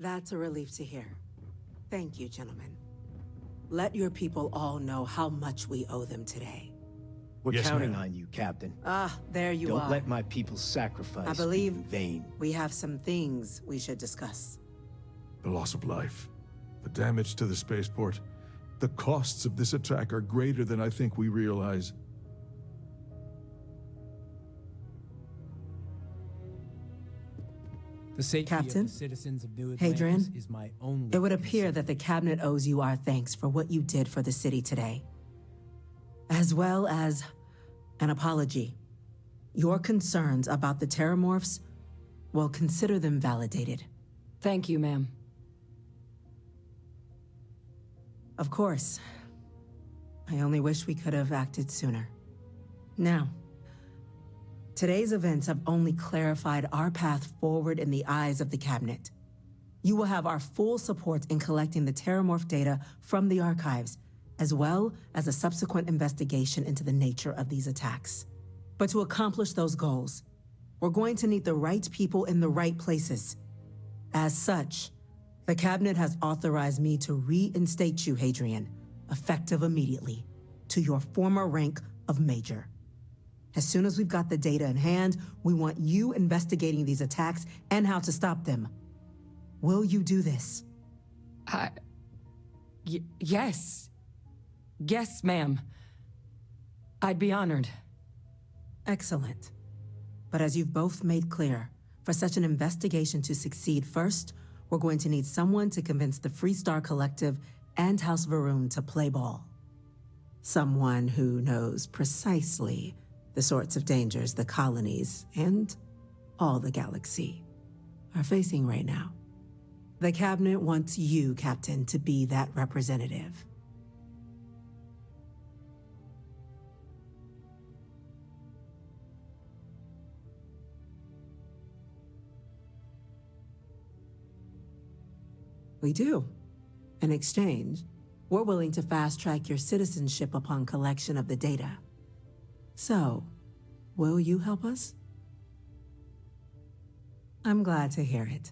That's a relief to hear. Thank you, gentlemen. Let your people all know how much we owe them today. We're Yes, counting ma'am. on you, Captain. Ah, there you are. Don't let my people's sacrifice I believe be in vain. we have some things we should discuss. The loss of life, the damage to the spaceport. The costs of this attack are greater than I think we realize. The safety Captain? of the citizens of New Atlantis Hadrian? is my only It would appear concern. that the Cabinet owes you our thanks for what you did for the city today, as well as an apology. Your concerns about the Terramorphs, well, consider them validated. Thank you, ma'am. Of course. I only wish we could have acted sooner. Now, today's events have only clarified our path forward in the eyes of the Cabinet. You will have our full support in collecting the Terramorph data from the archives, as well as a subsequent investigation into the nature of these attacks. But to accomplish those goals, we're going to need the right people in the right places. As such, the Cabinet has authorized me to reinstate you, Hadrian, effective immediately, to your former rank of Major. As soon as we've got the data in hand, we want you investigating these attacks and how to stop them. Will you do this? Yes. Yes, ma'am. I'd be honored. Excellent. But as you've both made clear, for such an investigation to succeed, first, we're going to need someone to convince the Freestar Collective and House Varun to play ball. Someone who knows precisely the sorts of dangers the colonies and all the galaxy are facing right now. The Cabinet wants you, Captain, to be that representative. We do. In exchange, we're willing to fast-track your citizenship upon collection of the data. So, will you help us? I'm glad to hear it.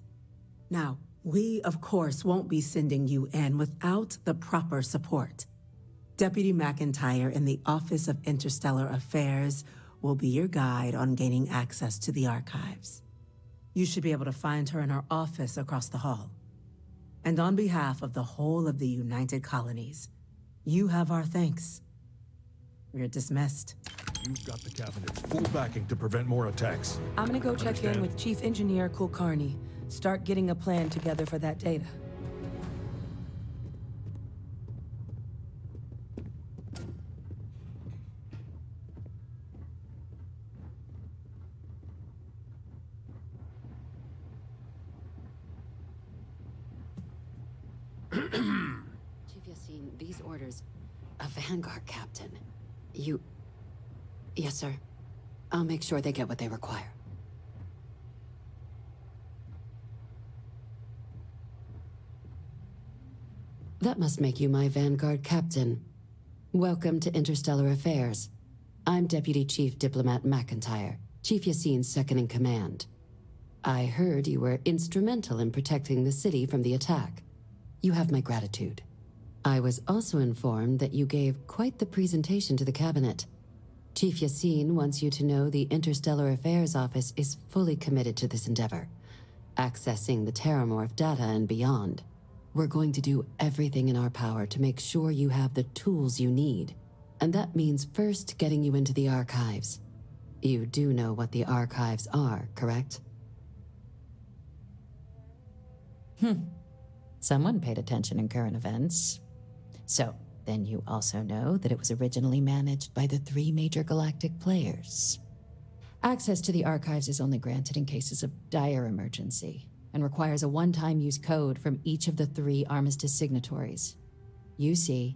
Now, we, of course, won't be sending you in without the proper support. Deputy McIntyre in the Office of Interstellar Affairs will be your guide on gaining access to the archives. You should be able to find her in her office across the hall. And on behalf of the whole of the United Colonies, you have our thanks. You're dismissed. You've got the Cabinet's full backing to prevent more attacks. I'm gonna go check in Understand? with Chief Engineer Kulkarni. Start getting a plan together for that data. Chief Yassine, these orders. A Vanguard captain. You... Yes, sir. I'll make sure they get what they require. That must make you my Vanguard captain. Welcome to Interstellar Affairs. I'm Deputy Chief Diplomat McIntyre, Chief Yassine's second-in-command. I heard you were instrumental in protecting the city from the attack. You have my gratitude. I was also informed that you gave quite the presentation to the Cabinet. Chief Yassine wants you to know the Interstellar Affairs Office is fully committed to this endeavor, accessing the Terramorph data and beyond. We're going to do everything in our power to make sure you have the tools you need. And that means first getting you into the archives. You do know what the archives are, correct? Someone paid attention in current events. So, then you also know that it was originally managed by the 3 major galactic players. Access to the archives is only granted in cases of dire emergency, and requires a one-time use code from each of the 3 armistice signatories. UC,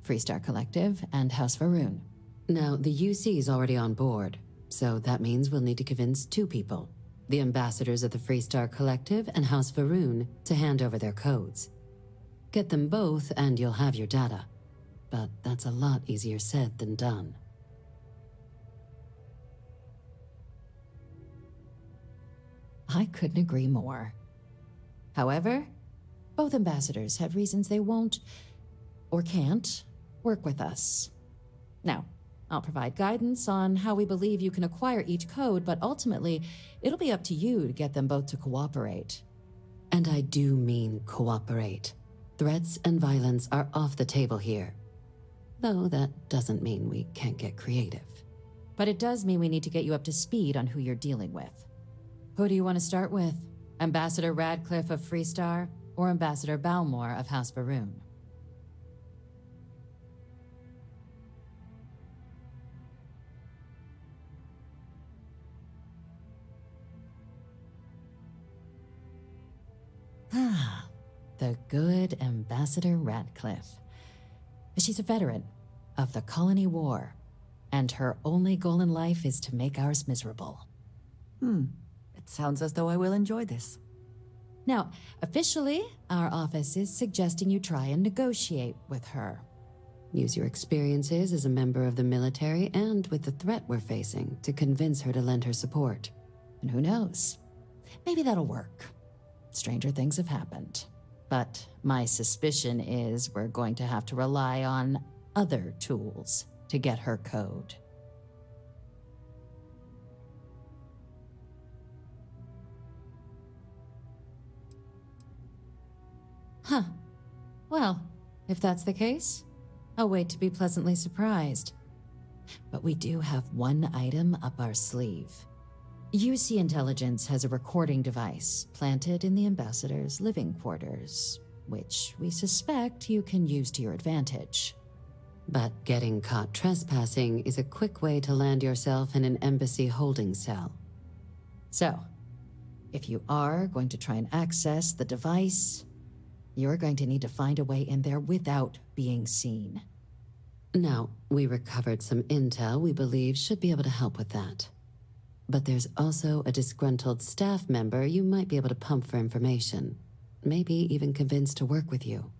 Freestar Collective, and House Varun. Now, the UC is already on board, so that means we'll need to convince 2 people. The ambassadors of the Freestar Collective and House Varun to hand over their codes. Get them both and you'll have your data. But that's a lot easier said than done. I couldn't agree more. However, both ambassadors have reasons they won't, or can't, work with us. Now, I'll provide guidance on how we believe you can acquire each code, but ultimately, it'll be up to you to get them both to cooperate. And I do mean cooperate. Threats and violence are off the table here. Though that doesn't mean we can't get creative. But it does mean we need to get you up to speed on who you're dealing with. Who do you want to start with? Ambassador Radcliffe of Freestar, or Ambassador Balmore of House Varun? Ah, the good Ambassador Radcliffe. She's a veteran of the Colony War, and her only goal in life is to make ours miserable. It sounds as though I will enjoy this. Now, officially, our office is suggesting you try and negotiate with her. Use your experiences as a member of the military and with the threat we're facing to convince her to lend her support. And who knows? Maybe that'll work. Stranger things have happened. But my suspicion is we're going to have to rely on other tools to get her code. Huh. Well, if that's the case, I'll wait to be pleasantly surprised. But we do have one item up our sleeve. UC Intelligence has a recording device planted in the ambassador's living quarters, which we suspect you can use to your advantage. But getting caught trespassing is a quick way to land yourself in an embassy holding cell. So, if you are going to try and access the device, you're going to need to find a way in there without being seen. Now, we recovered some intel we believe should be able to help with that. But there's also a disgruntled staff member you might be able to pump for information. Maybe even convince to work with you.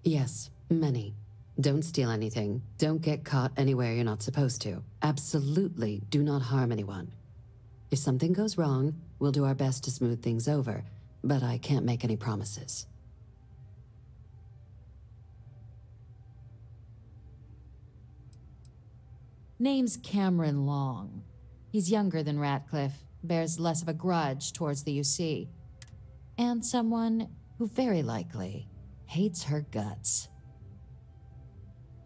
Yes, many. Don't steal anything. Don't get caught anywhere you're not supposed to. Absolutely do not harm anyone. If something goes wrong, we'll do our best to smooth things over, but I can't make any promises. Name's Cameron Long. He's younger than Ratcliffe, bears less of a grudge towards the UC, and someone who very likely hates her guts.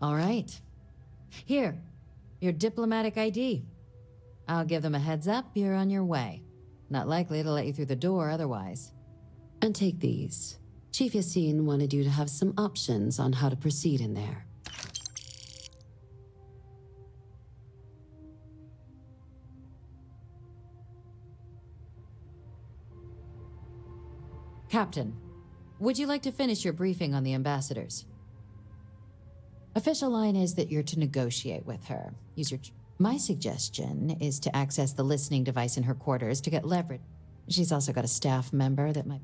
All right. Here, your diplomatic ID. I'll give them a heads up you're on your way. Not likely to let you through the door otherwise. And take these. Chief Yassine wanted you to have some options on how to proceed in there. Captain, would you like to finish your briefing on the ambassadors? Official line is that you're to negotiate with her. My suggestion is to access the listening device in her quarters to get leverage. She's also got a staff member that might...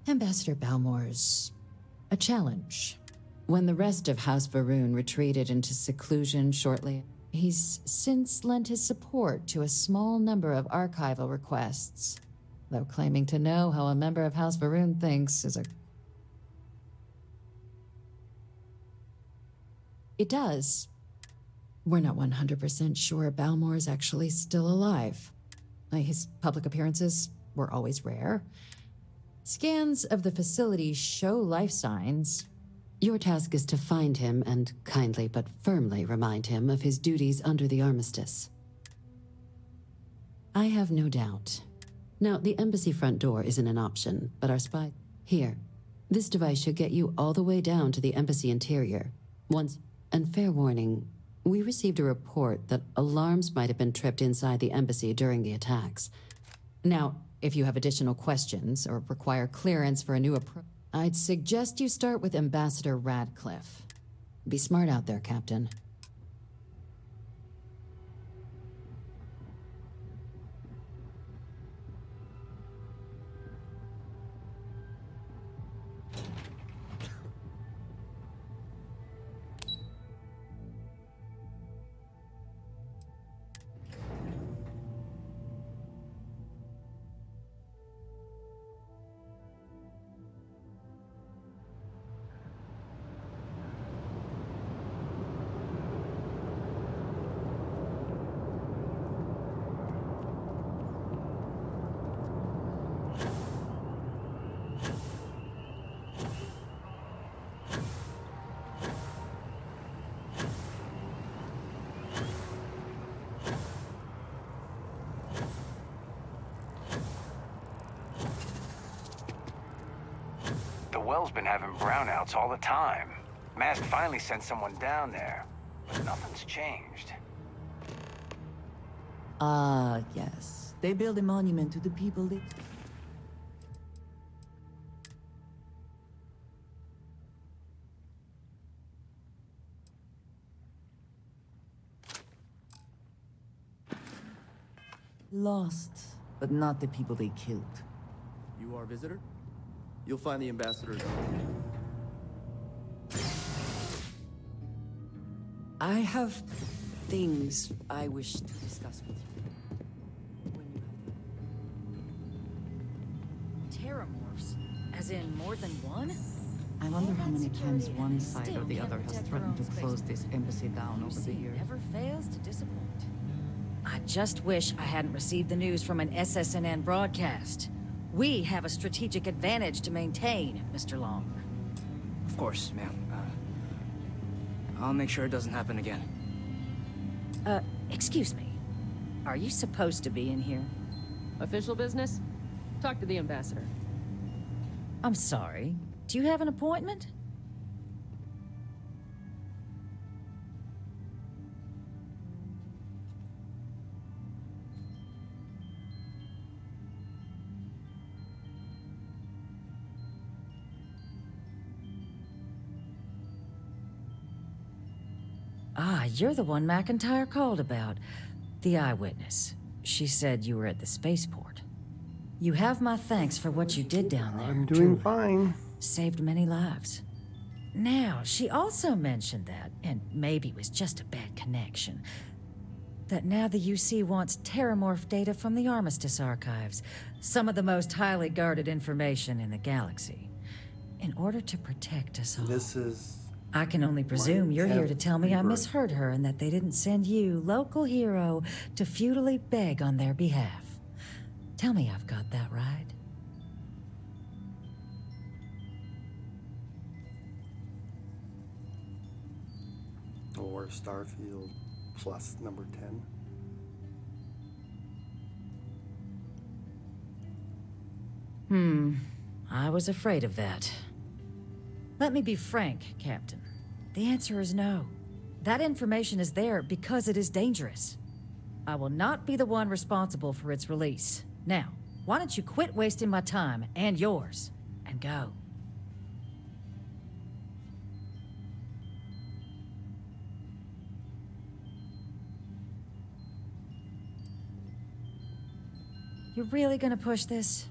Ambassador Balmore's a challenge. When the rest of House Varun retreated into seclusion shortly, he's since lent his support to a small number of archival requests, though claiming to know how a member of House Varun thinks is a... It does. We're not 100% sure Balmore's actually still alive. His public appearances were always rare. Scans of the facility show life signs. Your task is to find him and kindly but firmly remind him of his duties under the armistice. I have no doubt. Now, the embassy front door isn't an option, but our spy... Here, this device should get you all the way down to the embassy interior. And fair warning, we received a report that alarms might have been tripped inside the embassy during the attacks. Now, if you have additional questions or require clearance for a new approach, I'd suggest you start with Ambassador Radcliffe. Be smart out there, Captain. well's been having brownouts all the time. Mask finally sent someone down there. Nothing's changed. Ah, yes. They build a monument to the people that... lost, but not the people they killed. You are a visitor? You'll find the ambassador. I have things I wish to discuss with you. Terramorphs? As in more than one? I wonder how many times one side or the other has threatened to close this embassy down over the years. Never fails to disappoint. I just wish I hadn't received the news from an SSNN broadcast. We have a strategic advantage to maintain, Mr. Long. Of course, ma'am. I'll make sure it doesn't happen again. Excuse me. Are you supposed to be in here? Official business? Talk to the ambassador. I'm sorry. Do you have an appointment? Ah, you're the one McIntyre called about. The eyewitness. She said you were at the spaceport. You have my thanks for what you did down there. I'm doing fine. Saved many lives. Now, she also mentioned that, and maybe it was just a bad connection, that now the UC wants terramorph data from the Armistice archives, some of the most highly guarded information in the galaxy, in order to protect us all. This is... I can only presume you're here to tell me I misheard her and that they didn't send you, local hero, to futilely beg on their behalf. Tell me I've got that right. Or Starfield plus number 10. I was afraid of that. Let me be frank, Captain. The answer is no. That information is there because it is dangerous. I will not be the one responsible for its release. Now, why don't you quit wasting my time and yours, and go? You're really gonna push this?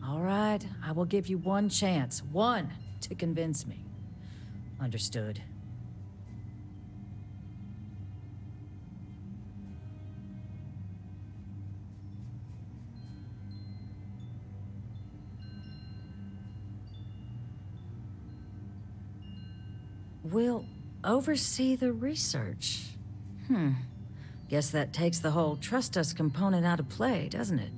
All right, I will give you one chance. One! To convince me. Understood. We'll oversee the research. Guess that takes the whole trust us component out of play, doesn't it?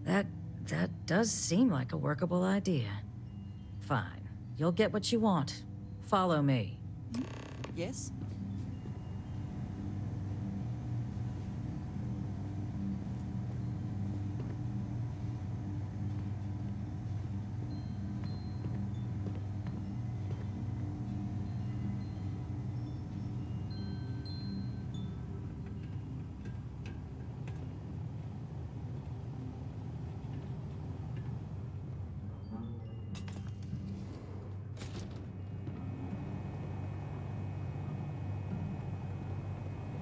That does seem like a workable idea. Fine. You'll get what you want. Follow me. Yes?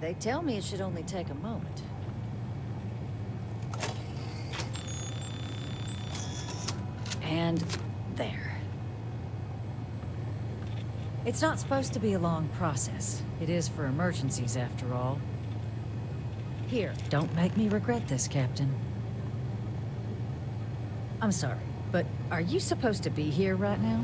They tell me it should only take a moment. And there. It's not supposed to be a long process. It is for emergencies, after all. Here, don't make me regret this, Captain. I'm sorry, but are you supposed to be here right now?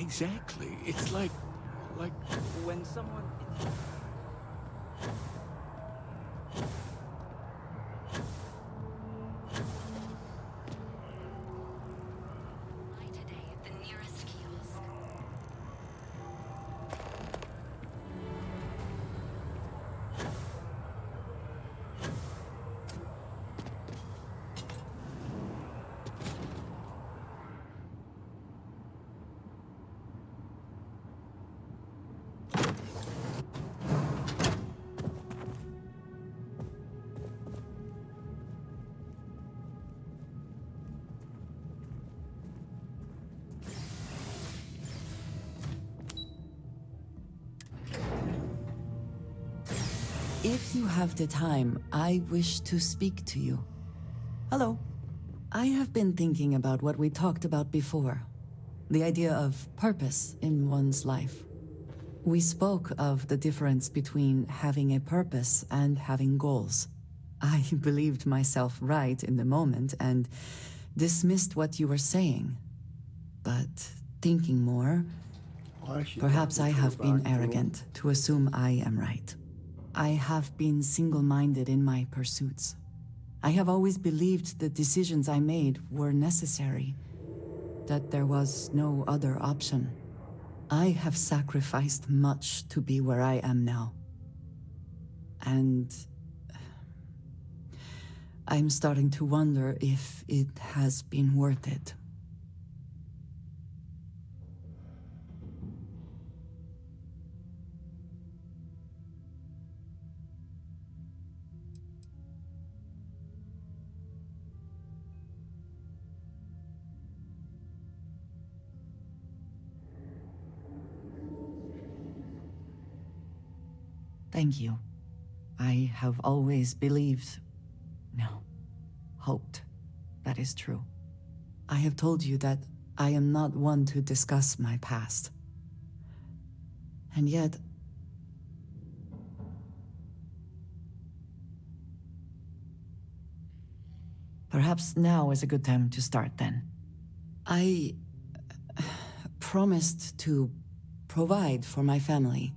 exactly. It's like... When someone... If you have the time, I wish to speak to you. Hello. I have been thinking about what we talked about before. The idea of purpose in one's life. We spoke of the difference between having a purpose and having goals. I believed myself right in the moment and dismissed what you were saying. But thinking more, perhaps I have been arrogant to assume I am right. I have been single-minded in my pursuits. I have always believed the decisions I made were necessary, that there was no other option. I have sacrificed much to be where I am now. And I'm starting to wonder if it has been worth it. Thank you. I have always believed, no, hoped that is true. I have told you that I am not one to discuss my past. And yet, perhaps now is a good time to start then. I promised to provide for my family.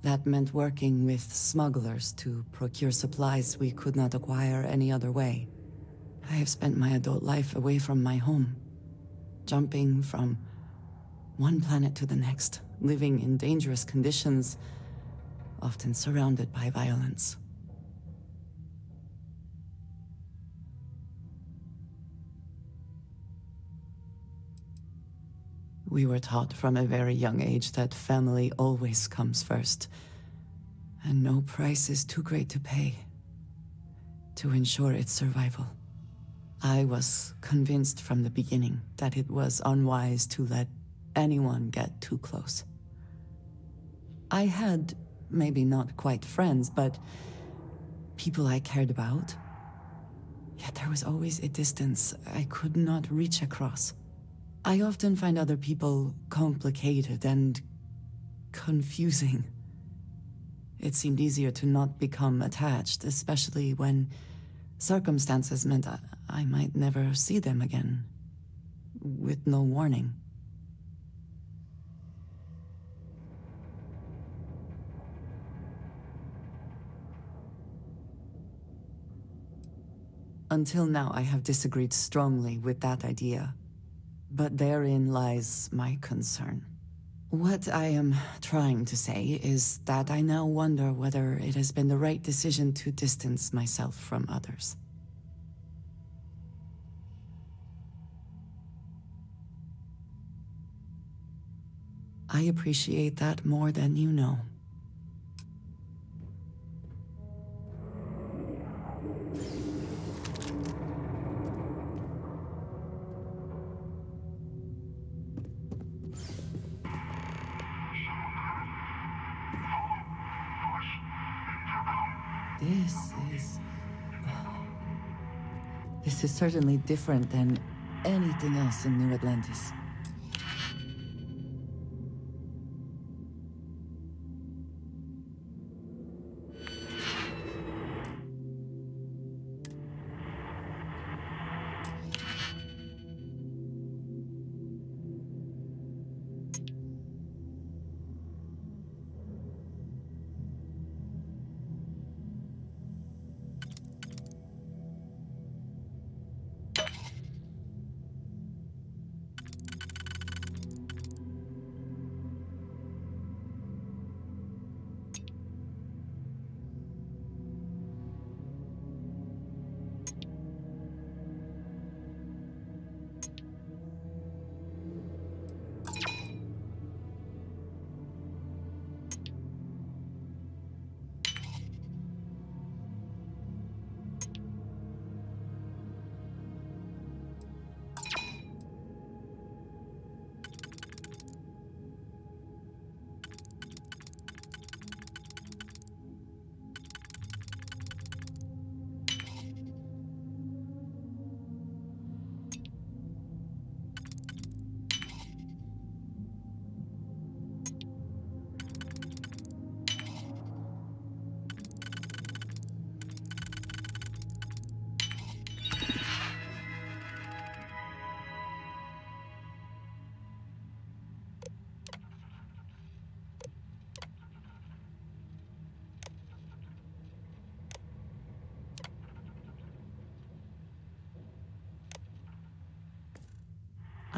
That meant working with smugglers to procure supplies we could not acquire any other way. I have spent my adult life away from my home, jumping from one planet to the next, living in dangerous conditions, often surrounded by violence. We were taught from a very young age that family always comes first, and no price is too great to pay to ensure its survival. I was convinced from the beginning that it was unwise to let anyone get too close. I had, maybe not quite friends, but people I cared about. Yet there was always a distance I could not reach across. I often find other people complicated and confusing. It seemed easier to not become attached, especially when circumstances meant I might never see them again, with no warning. Until now, I have disagreed strongly with that idea. But therein lies my concern. What I am trying to say is that I now wonder whether it has been the right decision to distance myself from others. I appreciate that more than you know. This is certainly different than anything else in New Atlantis.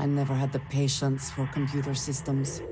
I never had the patience for computer systems.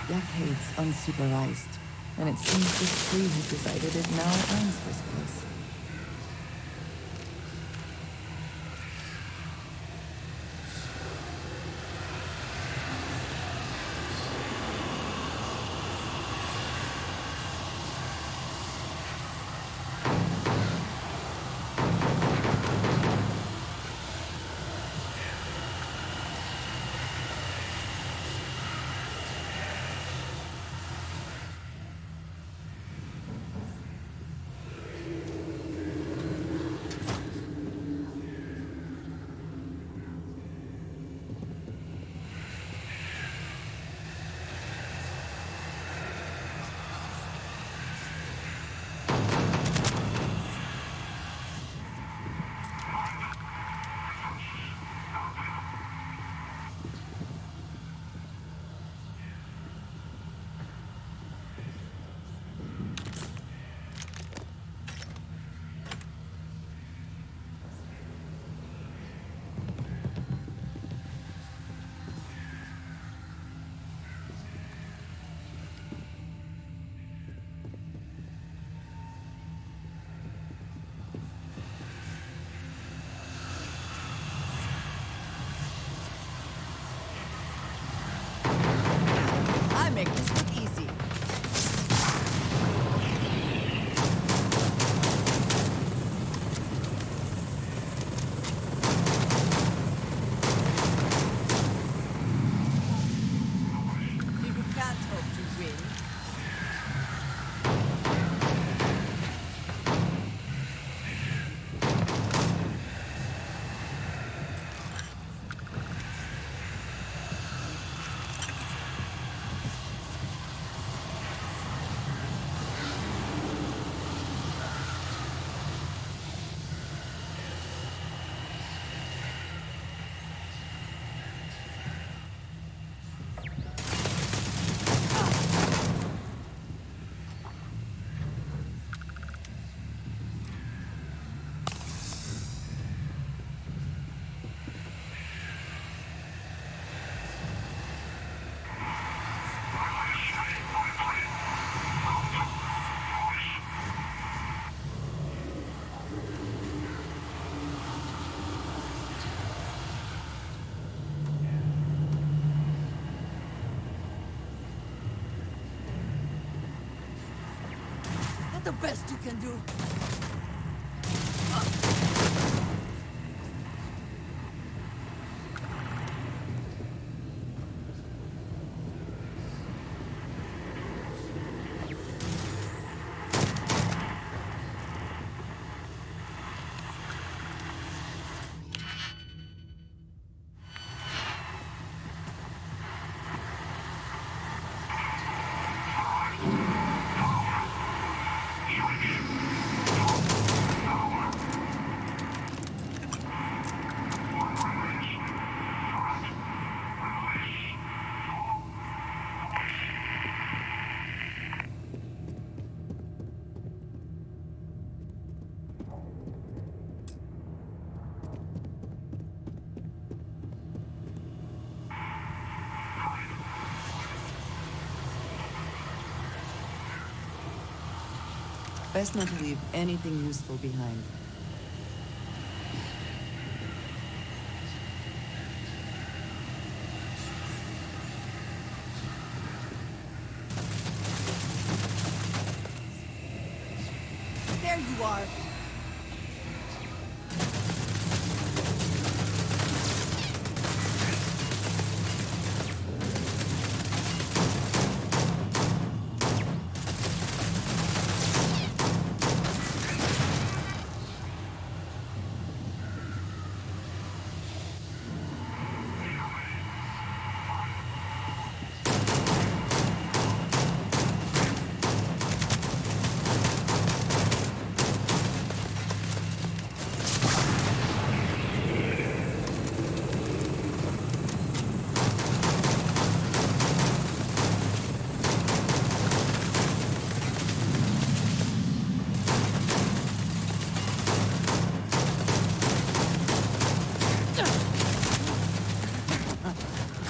Decades unsupervised, and it seems the tree who decided it now owns this place. Make this look easy. You can't hope to win. The best you can do. Best not to leave anything useful behind. There you are.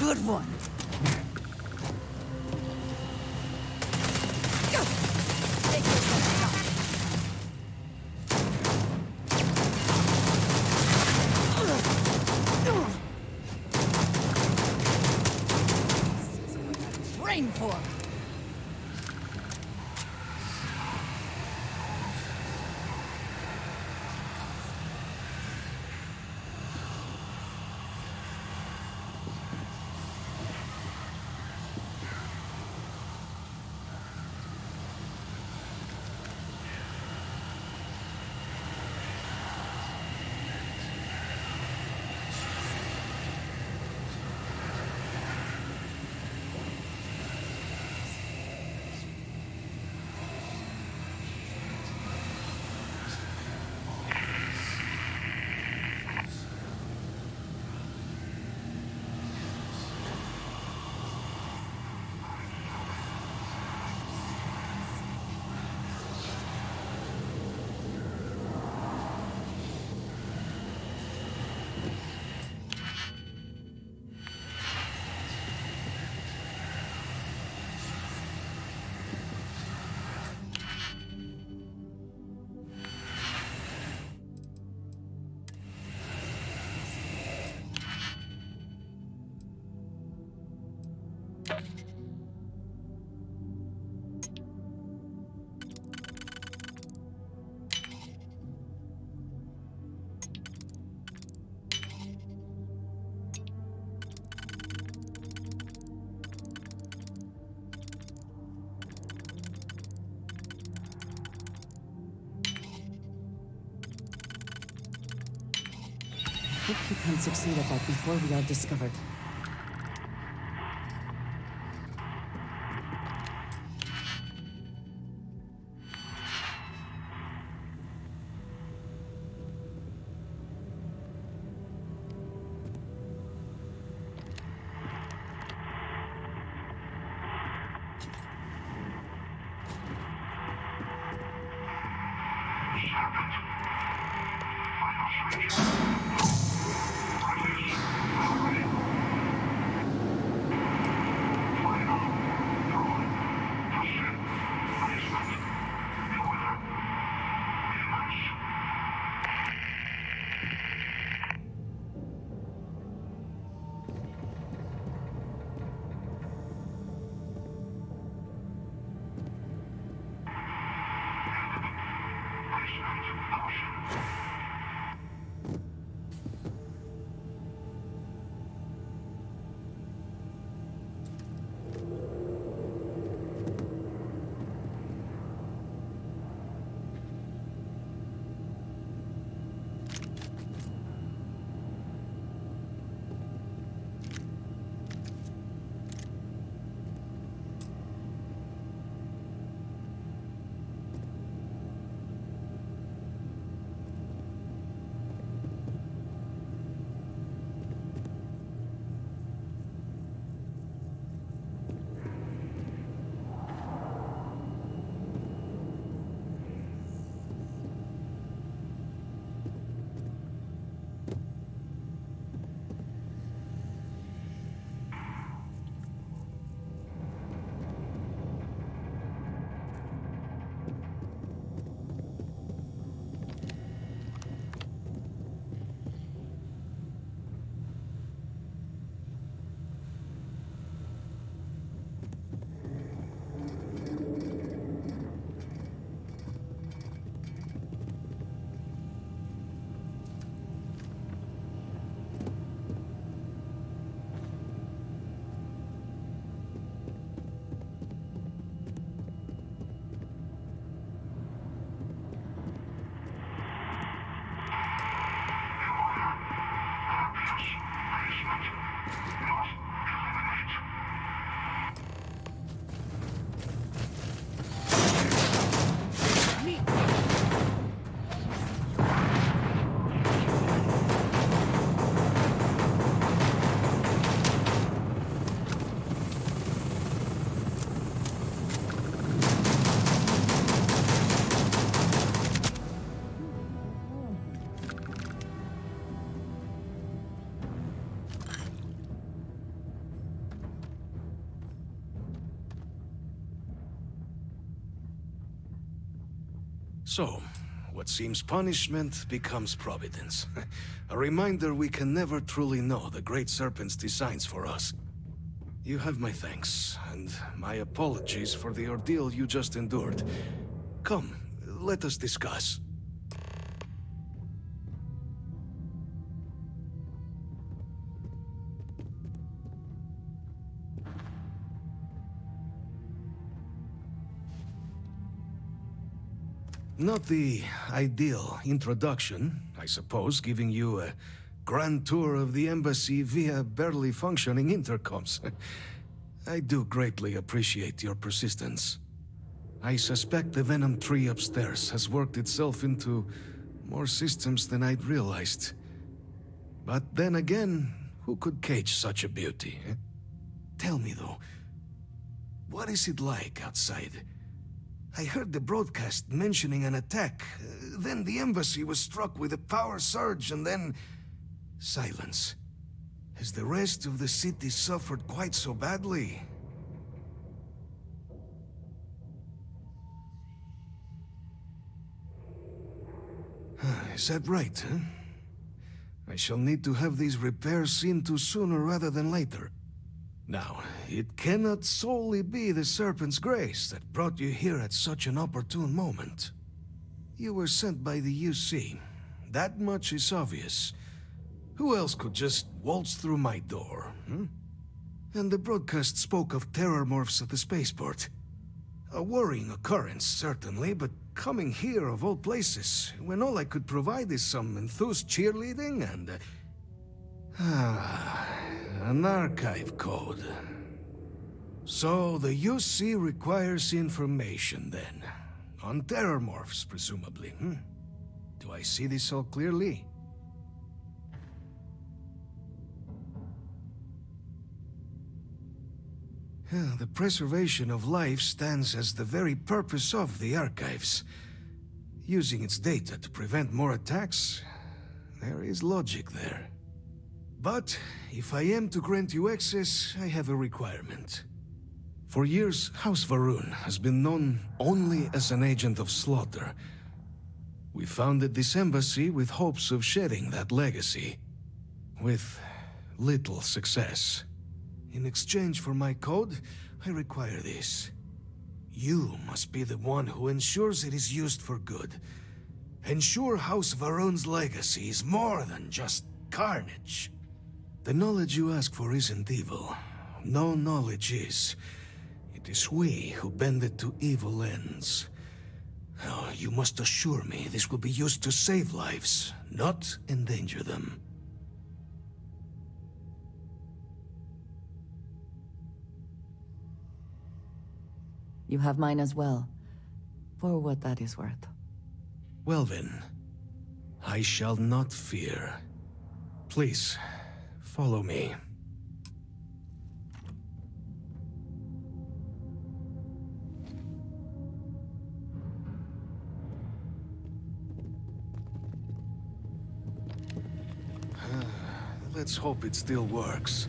good one. Take this one. Brain for. Hope you can succeed at that before we are discovered. So, what seems punishment becomes providence. A reminder we can never truly know the Great Serpent's designs for us. You have my thanks, and my apologies for the ordeal you just endured. Come, let us discuss. Not the ideal introduction, I suppose, giving you a grand tour of the embassy via barely functioning intercoms. I do greatly appreciate your persistence. I suspect the Venom tree upstairs has worked itself into more systems than I'd realized. But then again, who could cage such a beauty? Tell me though, what is it like outside? I heard the broadcast mentioning an attack. Then the embassy was struck with a power surge, and then silence. Has the rest of the city suffered quite so badly? Is that right, huh? I shall need to have these repairs seen to sooner rather than later. Now, it cannot solely be the Serpent's grace that brought you here at such an opportune moment. You were sent by the UC. That much is obvious. Who else could just waltz through my door, hmm? And the broadcast spoke of terror morphs at the spaceport. A worrying occurrence, certainly, but coming here of all places, when all I could provide is some enthused cheerleading and... an archive code. So the UC requires information, then. On terror morphs, presumably, hmm? Do I see this all clearly? The preservation of life stands as the very purpose of the archives. Using its data to prevent more attacks, there is logic there. But if I am to grant you access, I have a requirement. For years, House Varun has been known only as an agent of slaughter. We founded this embassy with hopes of shedding that legacy, with little success. In exchange for my code, I require this. You must be the one who ensures it is used for good. Ensure House Varun's legacy is more than just carnage. The knowledge you ask for isn't evil. No knowledge is. It is we who bend it to evil ends. Oh, you must assure me this will be used to save lives, not endanger them. You have mine as well, for what that is worth. Well then, I shall not fear. Please, follow me. Let's hope it still works.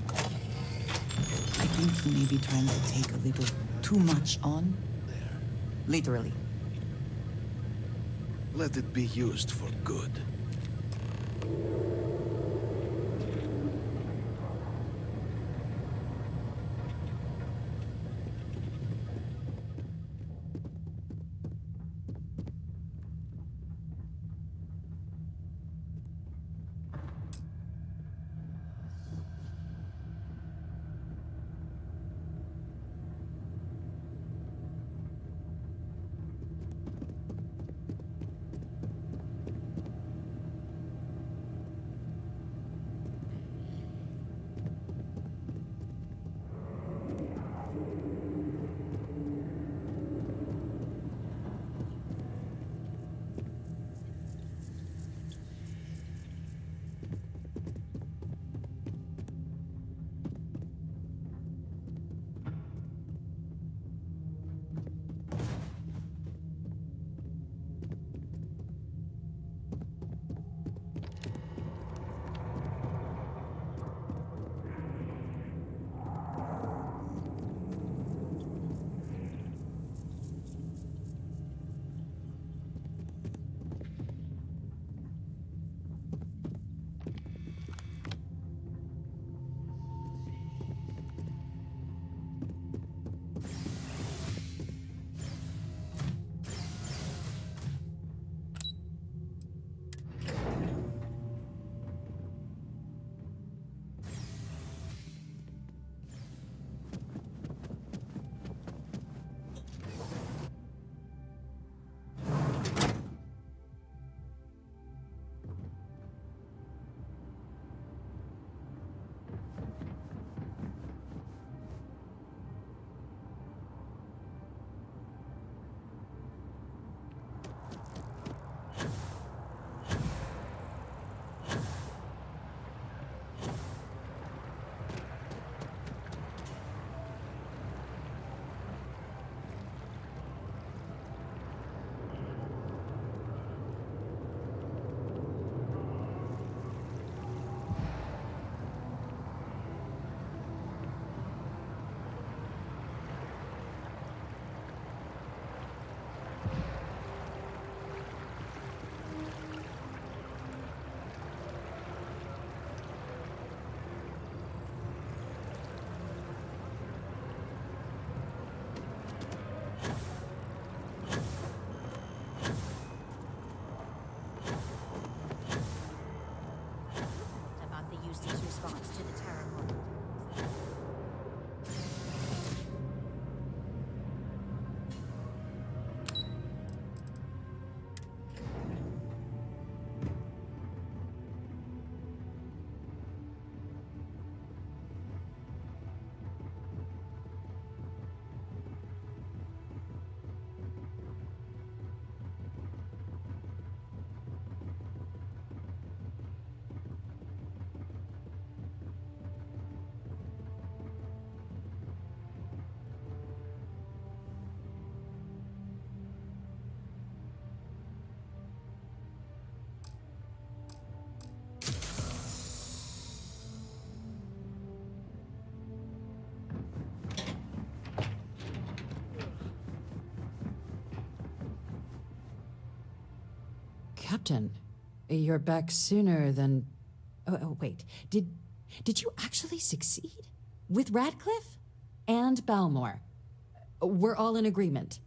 I think he may be trying to take a little too much on. There. Literally. Let it be used for good. Captain, you're back sooner than... wait. Did you actually succeed? With Radcliffe? And Balmore? We're all in agreement.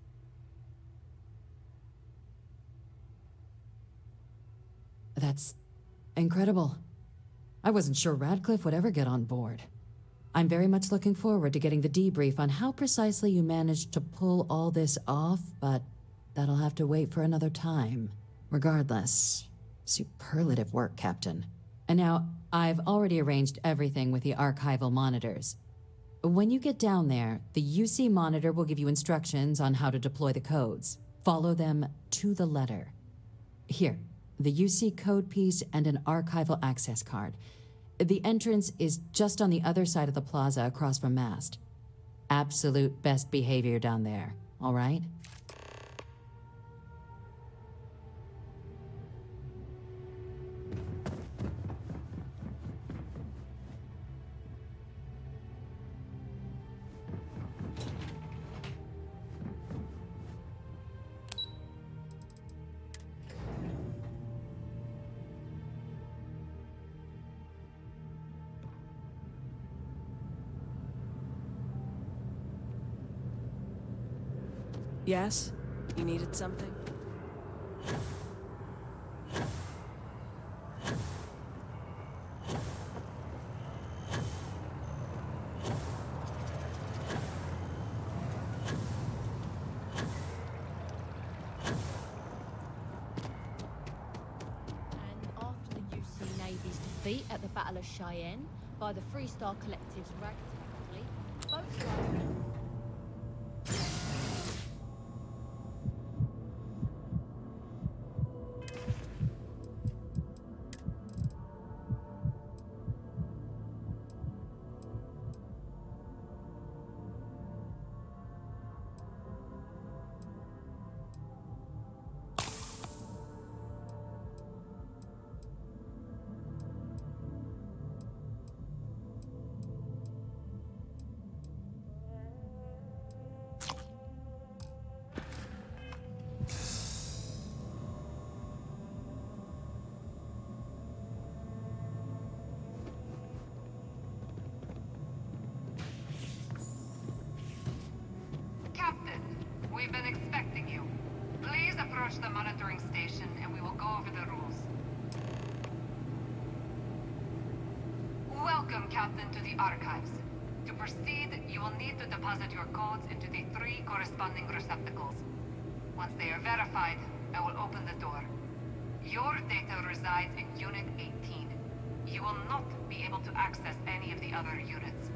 That's incredible. I wasn't sure Radcliffe would ever get on board. I'm very much looking forward to getting the debrief on how precisely you managed to pull all this off, but that'll have to wait for another time. Regardless, superlative work, Captain. And now, I've already arranged everything with the archival monitors. When you get down there, the UC monitor will give you instructions on how to deploy the codes. Follow them to the letter. Here, the UC code piece and an archival access card. The entrance is just on the other side of the plaza across from Mast. Absolute best behavior down there, all right? Yes? You needed something? After the UC Navy's defeat at the Battle of Cheyenne by the Freestar Collective's ragtag fleet, both sides... We've been expecting you. Please approach the monitoring station and we will go over the rules. Welcome, Captain, to the Archives. To proceed, you will need to deposit your codes into the 3 corresponding receptacles. Once they are verified, I will open the door. Your data resides in Unit 18. You will not be able to access any of the other units.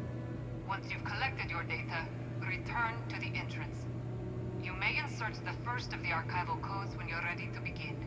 Once you've collected your data, return to the entrance. You may insert the first of the archival codes when you're ready to begin.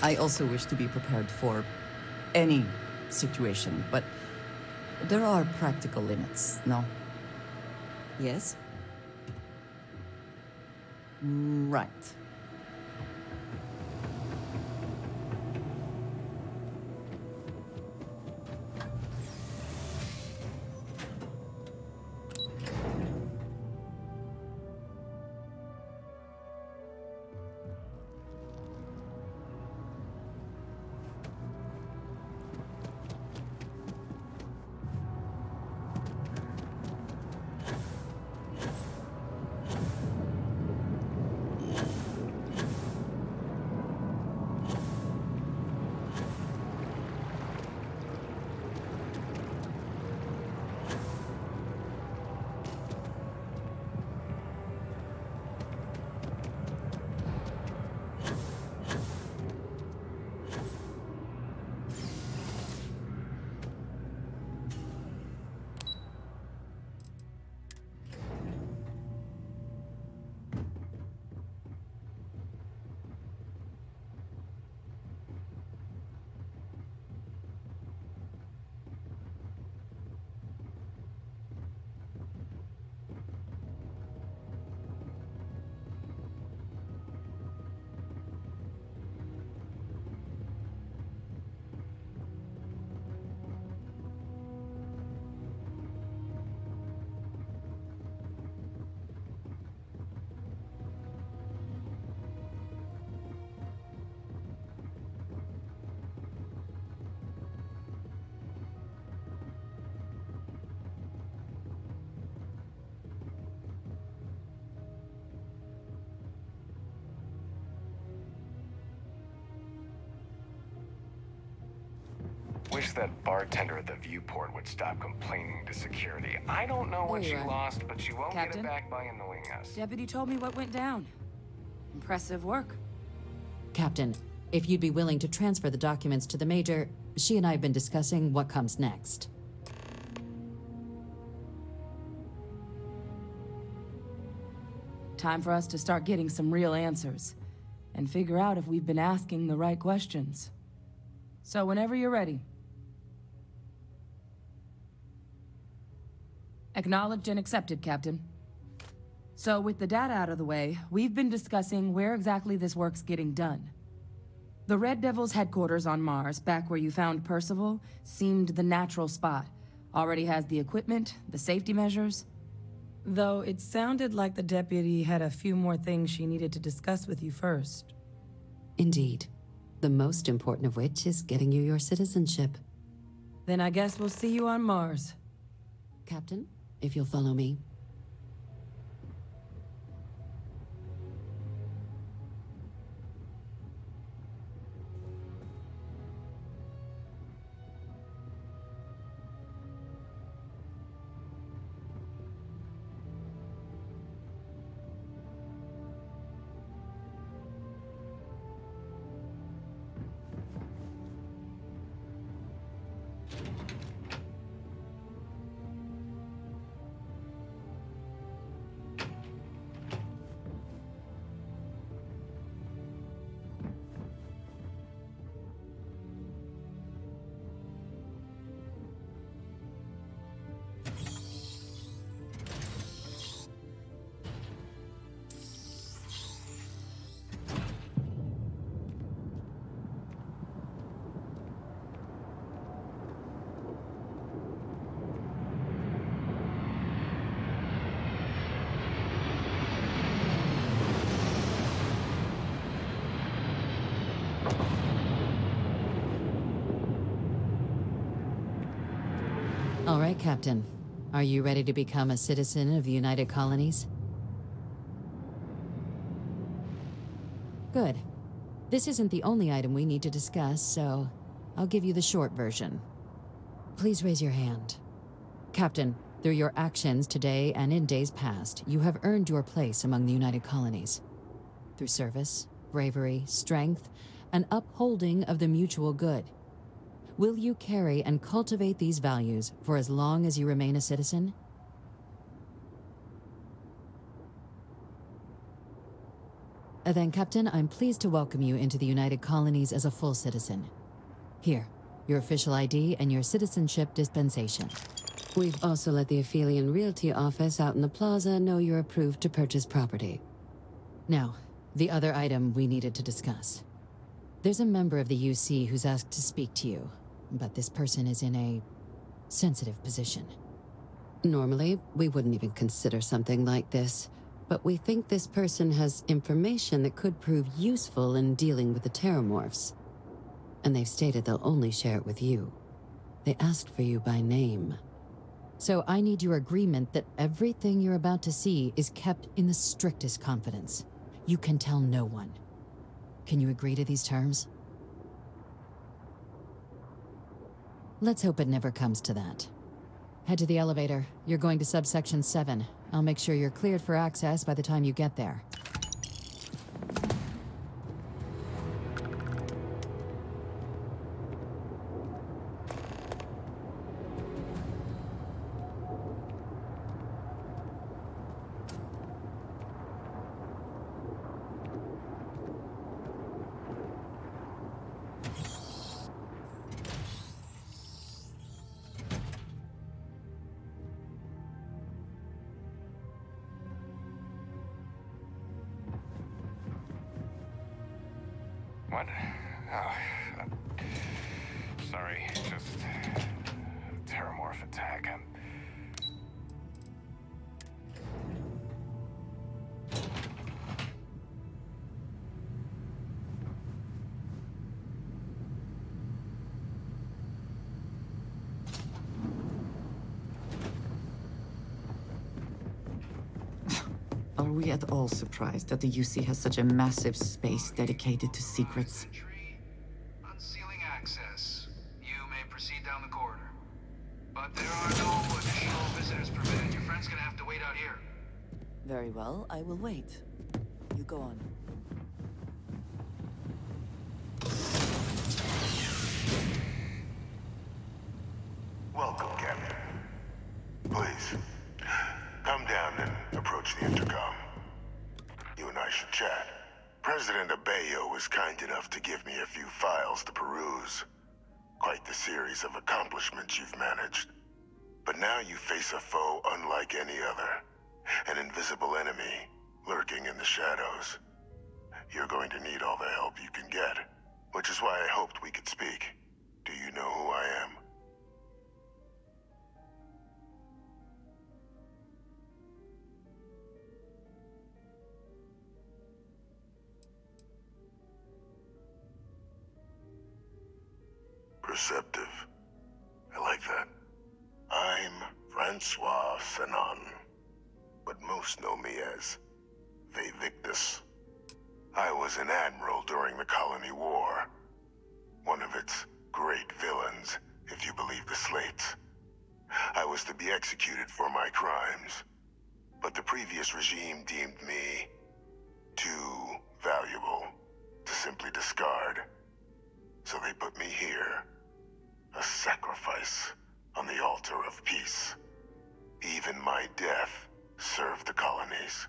I also wish to be prepared for any situation, but there are practical limits, no? Yes? Right. wish that bartender at the viewport would stop complaining to security. I don't know what There you she are. lost, but she won't get Captain? it back by annoying us. Deputy told me what went down. Impressive work. Captain, if you'd be willing to transfer the documents to the Major, she and I have been discussing what comes next. Time for us to start getting some real answers, and figure out if we've been asking the right questions. So whenever you're ready. Acknowledged and accepted, Captain. So with the data out of the way, we've been discussing where exactly this work's getting done. The Red Devil's headquarters on Mars, back where you found Percival, seemed the natural spot. Already has the equipment, the safety measures. Though it sounded like the deputy had a few more things she needed to discuss with you first. Indeed. The most important of which is getting you your citizenship. Then I guess we'll see you on Mars. Captain, if you'll follow me. All right, Captain. Are you ready to become a citizen of the United Colonies? Good. This isn't the only item we need to discuss, so I'll give you the short version. Please raise your hand. Captain, through your actions today and in days past, you have earned your place among the United Colonies. Through service, bravery, strength, and upholding of the mutual good. Will you carry and cultivate these values for as long as you remain a citizen? Then, Captain, I'm pleased to welcome you into the United Colonies as a full citizen. Here, your official ID and your citizenship dispensation. We've also let the Aphelion Realty office out in the plaza know you're approved to purchase property. Now, the other item we needed to discuss. There's a member of the UC who's asked to speak to you, but this person is in a sensitive position. Normally, we wouldn't even consider something like this, but we think this person has information that could prove useful in dealing with the Terramorphs. And they've stated they'll only share it with you. They asked for you by name. So I need your agreement that everything you're about to see is kept in the strictest confidence. You can tell no one. Can you agree to these terms? Let's hope it never comes to that. Head to the elevator. You're going to subsection 7. I'll make sure you're cleared for access by the time you get there. What? Oh, sorry, just Terramorph attack. Are we at all surprised that the UC has such a massive space dedicated to secrets? Unsealing access. You may proceed There are no additional visitors permitted. Your friend's gonna have to wait out here. Very well, I will wait. You go on. Welcome, Captain. Please, come down and approach the intercom. You and I should chat. President Abeyo was kind enough to give me a few files to peruse. Quite the series of accomplishments you've managed. But now you face a foe unlike any other. An invisible enemy, lurking in the shadows. You're going to need all the help you can get, which is why I hoped we could speak. Do you know who I am? Perceptive. I like that. I'm Francois Sanon, but most know me as Victus. I was an admiral during the Colony War. One of its great villains, if you believe the slates. I was to be executed for my crimes, but the previous regime deemed me too valuable to simply discard. So they put me here. A sacrifice on the altar of peace. Even my death served the colonies.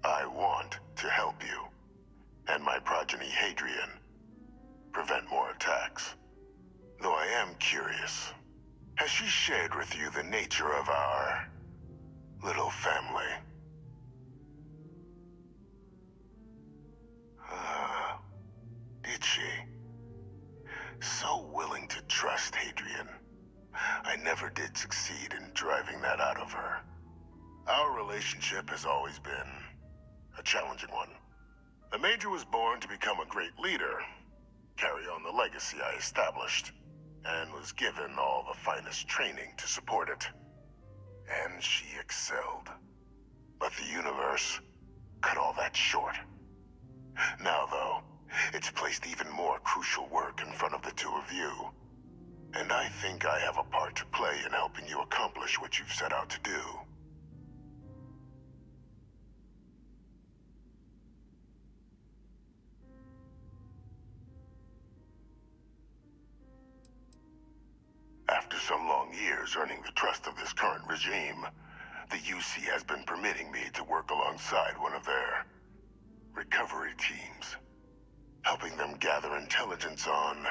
I want to help you, and my progeny Hadrian, prevent more attacks. Though I am curious, has she shared with you the nature of our little family? Did she? So willing to trust Hadrian. I never did succeed in driving that out of her. Our relationship has always been a challenging one. The Major was born to become a great leader, carry on the legacy I established, and was given all the finest training to support it. And she excelled. But the universe cut all that short. Now, though, it's placed even more crucial work in front of the two of you. And I think I have a part to play in helping you accomplish what you've set out to do. After some long years earning the trust of this current regime, the UC has been permitting me to work alongside one of their recovery teams, helping them gather intelligence on,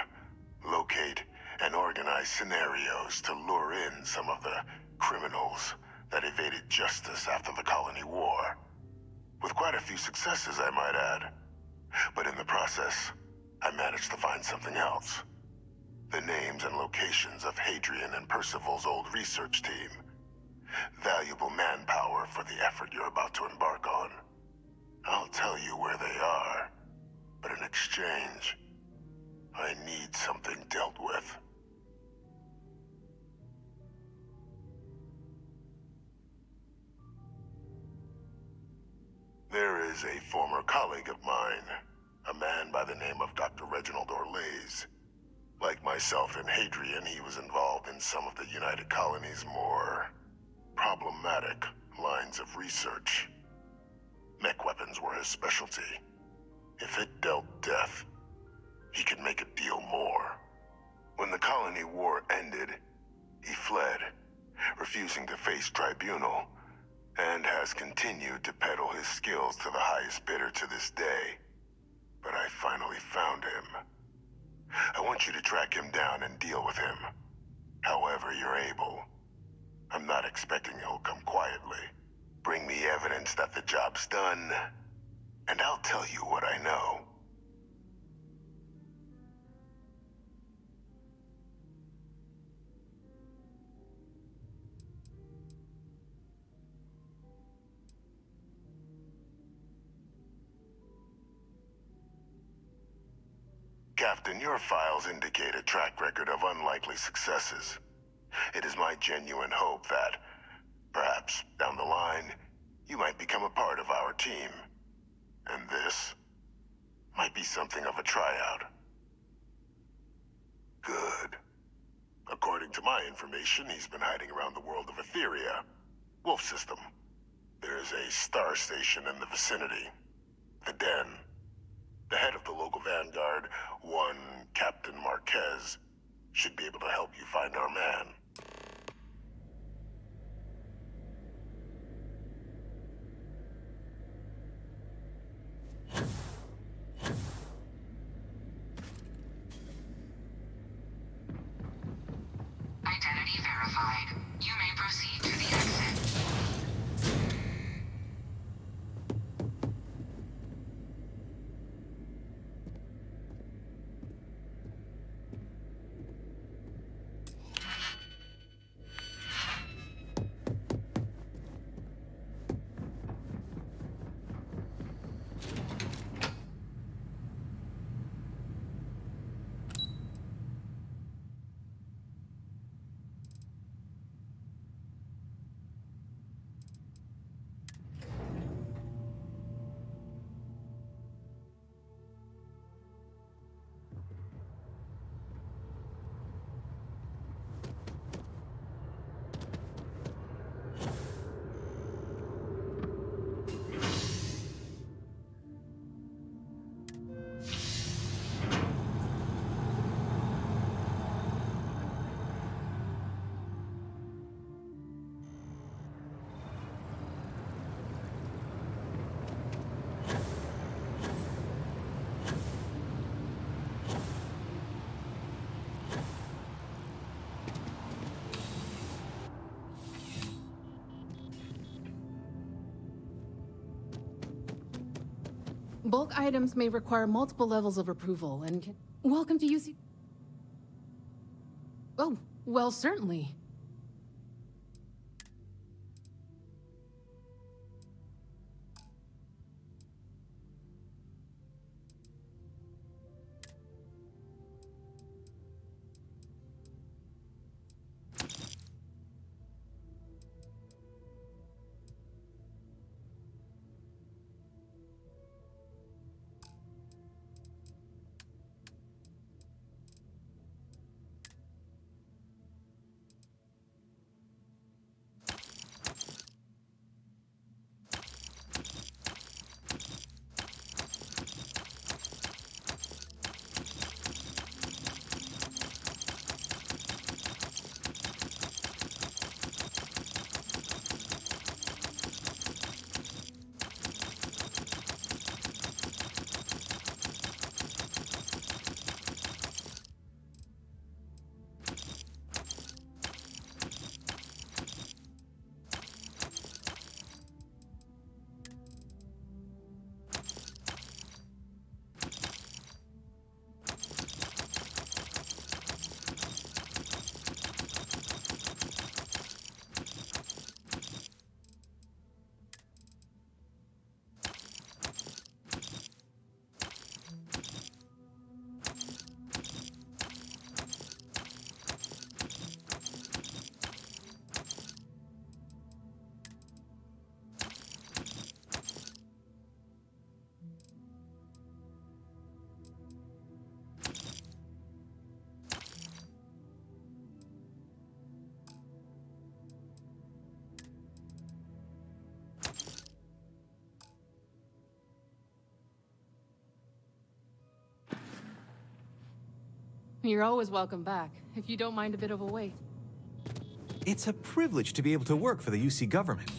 locate, and organize scenarios to lure in some of the criminals that evaded justice after the Colony War. With quite a few successes, I might add. But in the process, I managed to find something else. The names and locations of Hadrian and Percival's old research team. Valuable manpower for the effort you're about to embark on. I'll tell you where they are, but in exchange, I need something dealt with. There is a former colleague of mine, a man by the name of Dr. Reginald Orlaise. Like myself and Hadrian, he was involved in some of the United Colony's more problematic lines of research. Mech weapons were his specialty. If it dealt death, he could make a deal more. When the Colony War ended, he fled, refusing to face tribunal, and has continued to peddle his skills to the highest bidder to this day. But I finally found him. I want you to track him down and deal with him, however you're able. I'm not expecting he'll come quietly. Bring me evidence that the job's done, and I'll tell you what I know. Captain, your files indicate a track record of unlikely successes. It is my genuine hope that, perhaps down the line, you might become a part of our team. And this might be something of a tryout. Good. According to my information, he's been hiding around the world of Etheria. Wolf System. There's a star station in the vicinity. The Den. The head of the local vanguard, one Captain Marquez, should be able to help you find our man. Identity verified. You may proceed to the exit. Bulk items may require multiple levels of approval and can... Welcome to UC... Oh, well, certainly. You're always welcome back, if you don't mind a bit of a wait. It's a privilege to be able to work for the UC government.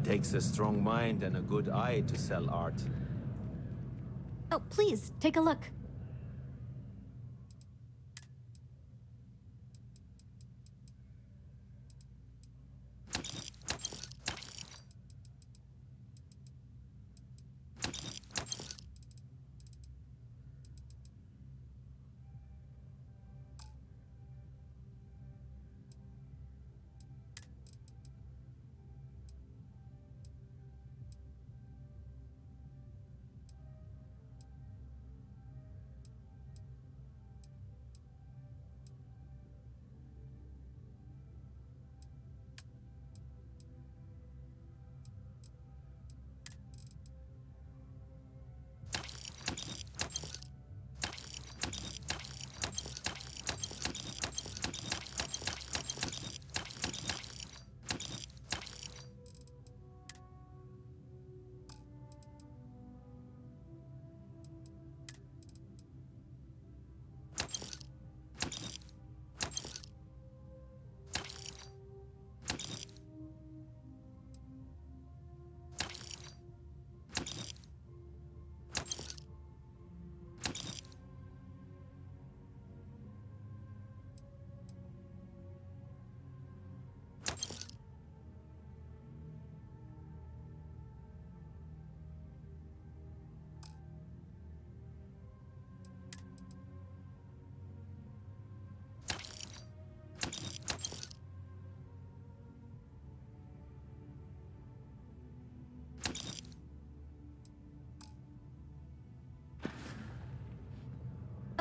takes a strong mind and a good eye to sell art. Oh, please, take a look.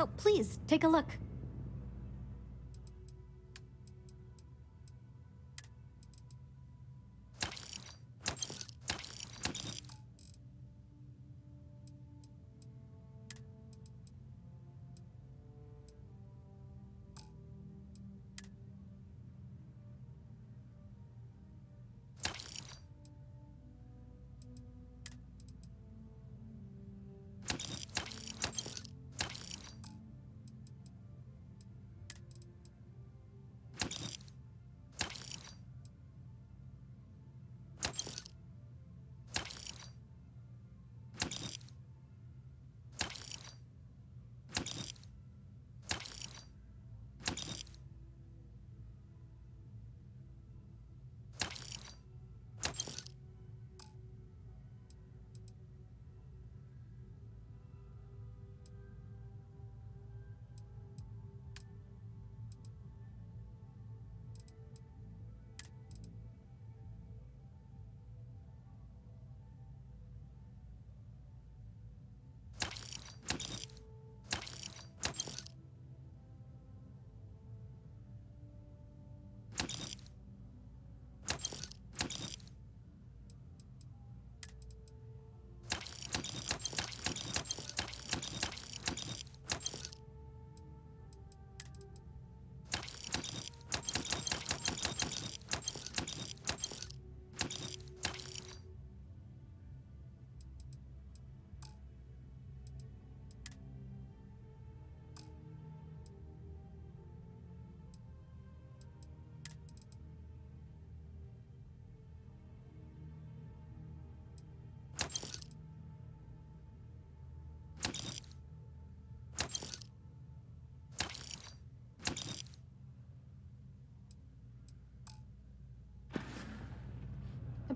Oh, please, take a look.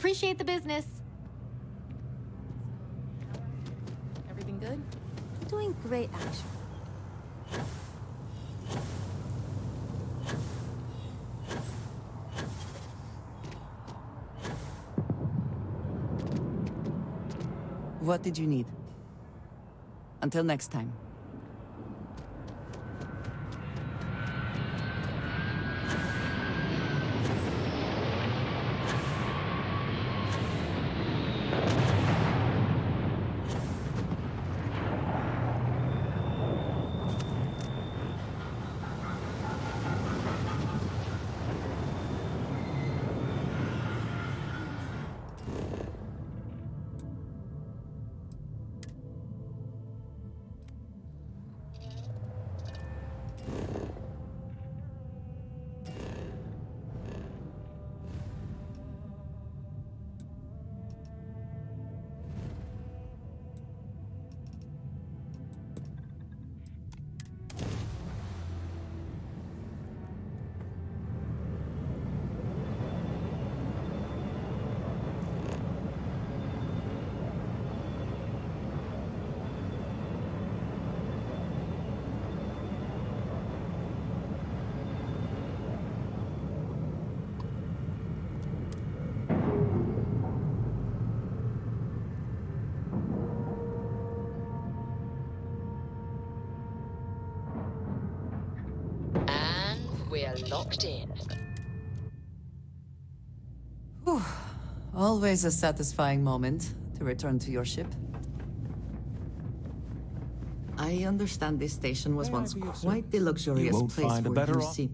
Appreciate the business. Everything good? Doing great, actually. What did you need? Until next time. We're locked in. Whew. Always a satisfying moment to return to your ship. I understand this station was once quite the luxurious won't place find a for better UC.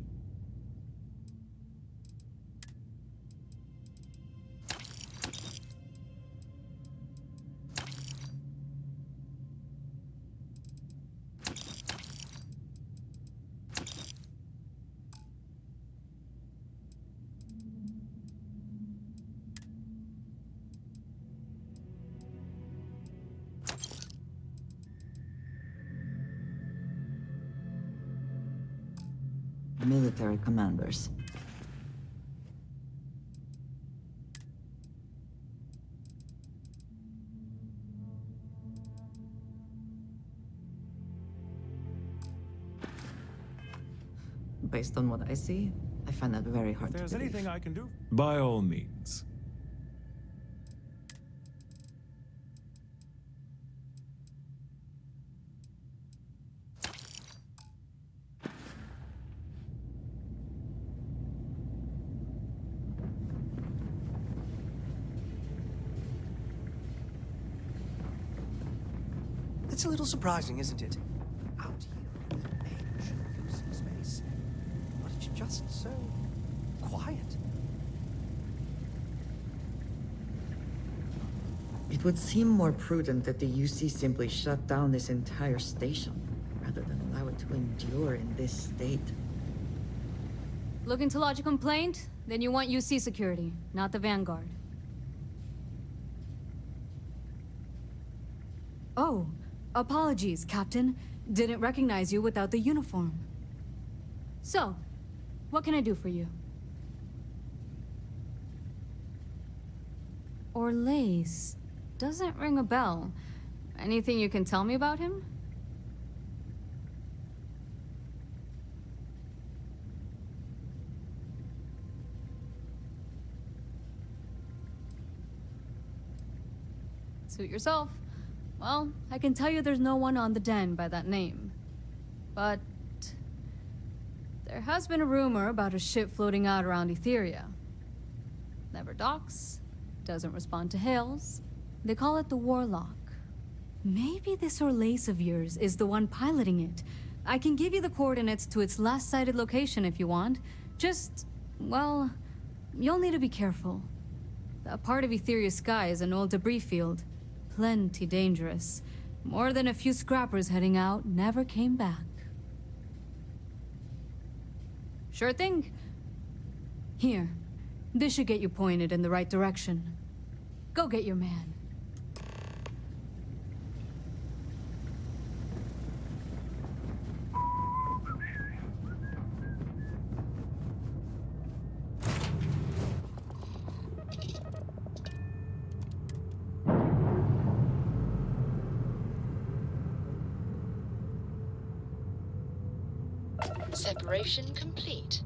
Military commanders. Based on what I see, I find that very hard to If there's believe. anything I can do. By all means. It's a little surprising, isn't it? Out here in the edge of UC space. But it's just so quiet. It would seem more prudent that the UC simply shut down this entire station, rather than allow it to endure in this state. Looking to lodge a complaint? Then you want UC security, not the Vanguard. Oh, apologies, Captain. Didn't recognize you without the uniform. So, what can I do for you? Orlace. Doesn't ring a bell. Anything you can tell me about him? Suit yourself. Well, I can tell you there's no one on the den by that name. But there has been a rumor about a ship floating out around Etheria. Never docks, doesn't respond to hails. They call it the Warlock. Maybe this Orlace of yours is the one piloting it. I can give you the coordinates to its last sighted location if you want. Just, well, you'll need to be careful. That part of Etheria's sky is an old debris field. Plenty dangerous. More than a few scrappers heading out never came back. Sure thing. Here. This should get you pointed in the right direction. Go get your man. Separation complete.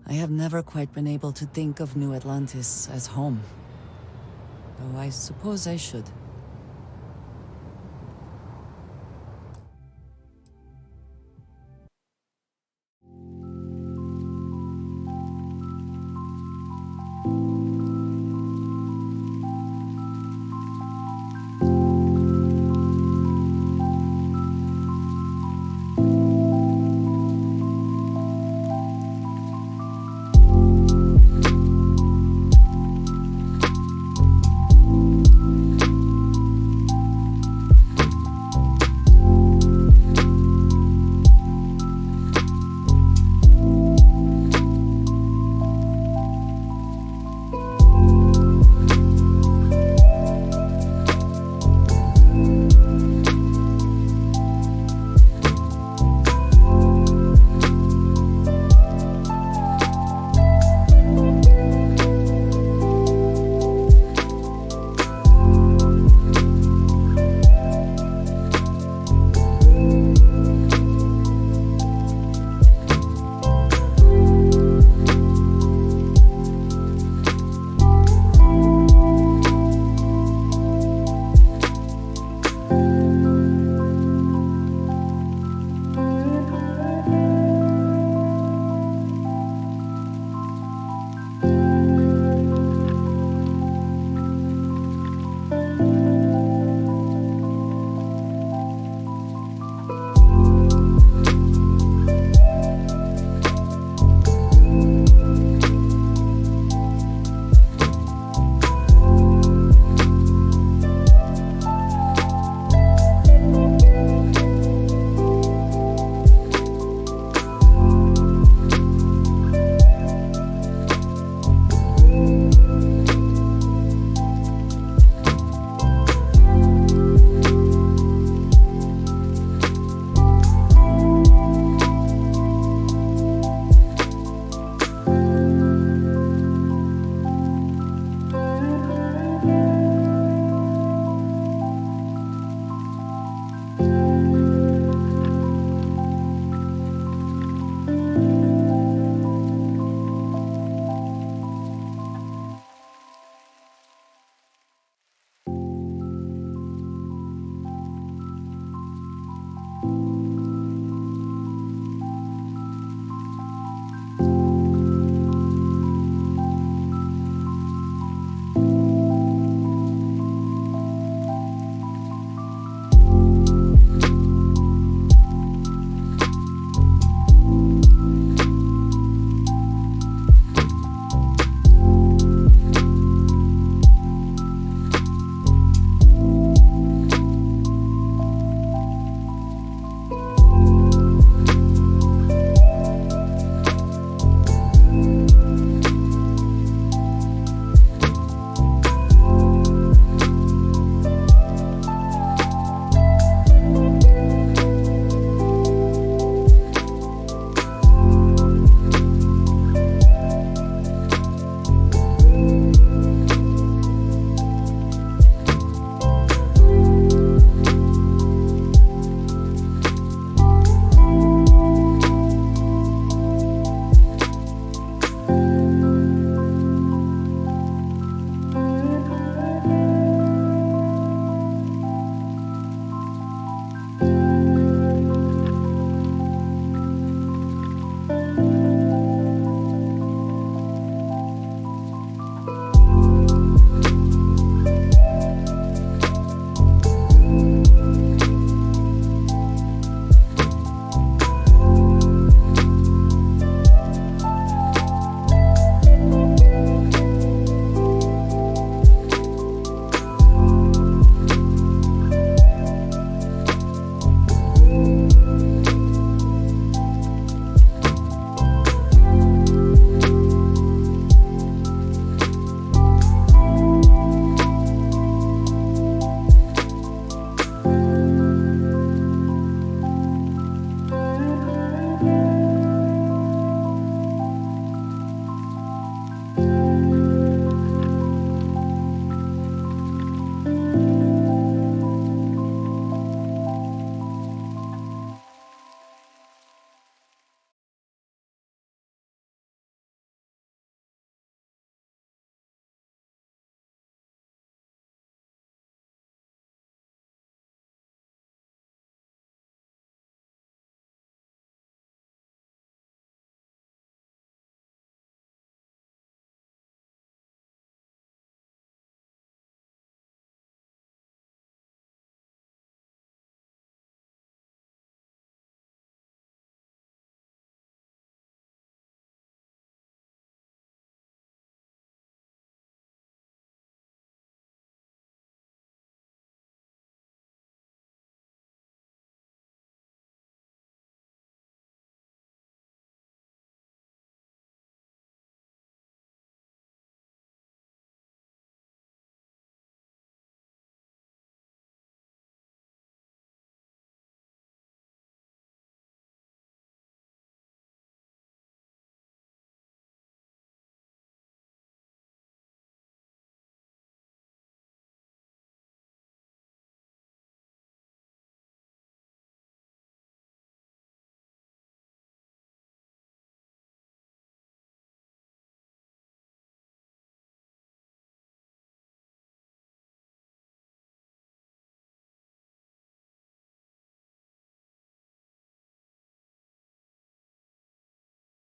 I have never quite been able to think of New Atlantis as home. Though I suppose I should.